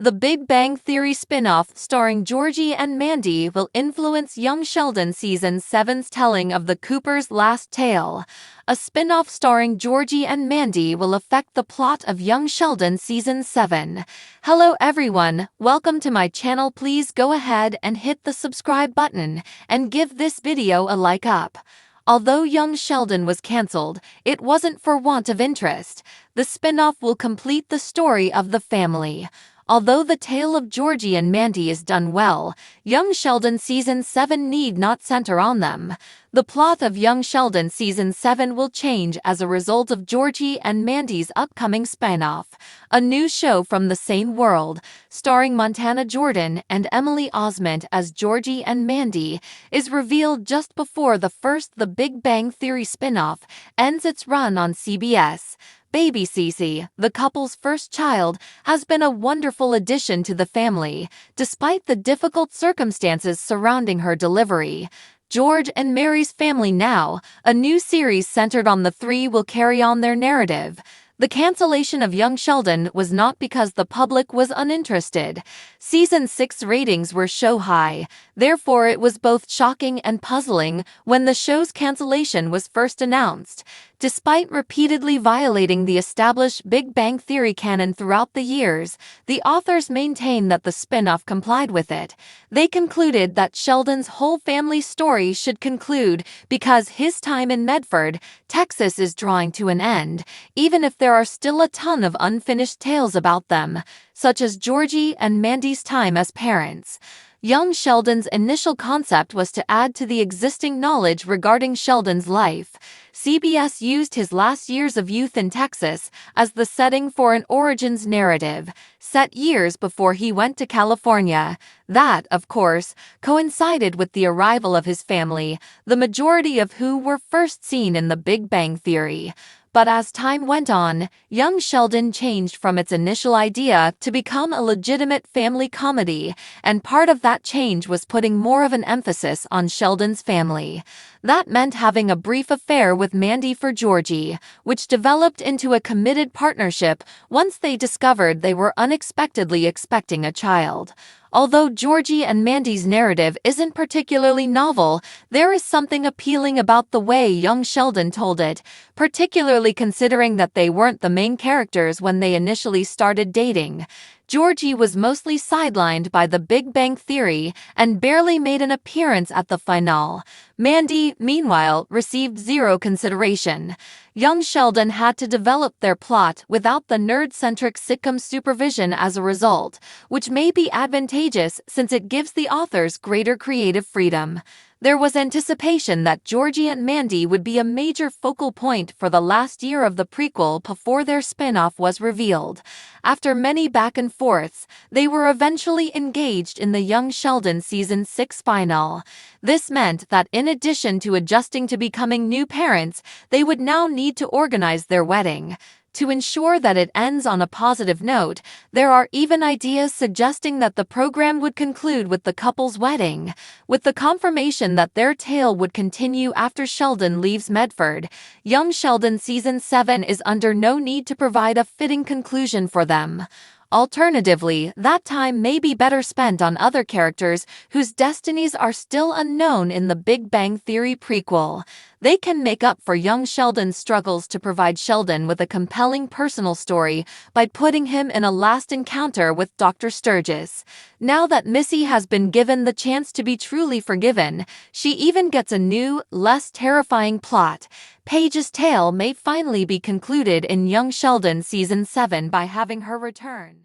The Big Bang Theory spin-off starring Georgie and Mandy will influence young Sheldon Season 7's telling of the Cooper's last tale. A spin-off starring Georgie and Mandy will affect the plot of Young Sheldon Season 7. Hello everyone, welcome to my channel. Please go ahead and hit the subscribe button and give this video a like up. Although Young Sheldon was cancelled, it wasn't for want of interest. The spin-off will complete the story of the family. Although the tale of Georgie and Mandy is done well, Young Sheldon Season 7 need not center on them. The plot of Young Sheldon Season 7 will change as a result of Georgie and Mandy's upcoming spin-off, a new show from the same world, starring Montana Jordan and Emily Osment as Georgie and Mandy, is revealed just before The Big Bang Theory spin-off ends its run on CBS. Baby Cece, the couple's first child, has been a wonderful addition to the family, despite the difficult circumstances surrounding her delivery. George and Mary's Family Now, a new series centered on the three, will carry on their narrative. The cancellation of Young Sheldon was not because the public was uninterested. Season 6 ratings were so high, therefore it was both shocking and puzzling when the show's cancellation was first announced. Despite repeatedly violating the established Big Bang Theory canon throughout the years, the authors maintain that the spin-off complied with it. They concluded that Sheldon's whole family story should conclude because his time in Medford, Texas is drawing to an end, even if there are still a ton of unfinished tales about them, such as Georgie and Mandy's time as parents. Young Sheldon's initial concept was to add to the existing knowledge regarding Sheldon's life. CBS used his last years of youth in Texas as the setting for an origins narrative, set years before he went to California. That, of course, coincided with the arrival of his family, the majority of who were first seen in The Big Bang Theory. But as time went on, Young Sheldon changed from its initial idea to become a legitimate family comedy, and part of that change was putting more of an emphasis on Sheldon's family. That meant having a brief affair with Mandy for Georgie, which developed into a committed partnership once they discovered they were unexpectedly expecting a child. Although Georgie and Mandy's narrative isn't particularly novel, there is something appealing about the way Young Sheldon told it, particularly considering that they weren't the main characters when they initially started dating. Georgie was mostly sidelined by The Big Bang Theory and barely made an appearance at the finale. Mandy, meanwhile, received zero consideration. Young Sheldon had to develop their plot without the nerd-centric sitcom supervision as a result, which may be advantageous since it gives the authors greater creative freedom. There was anticipation that Georgie and Mandy would be a major focal point for the last year of the prequel before their spin-off was revealed. After many back and forths, they were eventually engaged in the Young Sheldon Season 6 finale. This meant that in addition to adjusting to becoming new parents, they would now need to organize their wedding. To ensure that it ends on a positive note, there are even ideas suggesting that the program would conclude with the couple's wedding. With the confirmation that their tale would continue after Sheldon leaves Medford, Young Sheldon Season 7 is under no need to provide a fitting conclusion for them. Alternatively, that time may be better spent on other characters whose destinies are still unknown in the Big Bang Theory prequel. They can make up for Young Sheldon's struggles to provide Sheldon with a compelling personal story by putting him in a last encounter with Dr. Sturgis. Now that Missy has been given the chance to be truly forgiven, she even gets a new, less terrifying plot. Paige's tale may finally be concluded in Young Sheldon Season 7 by having her return.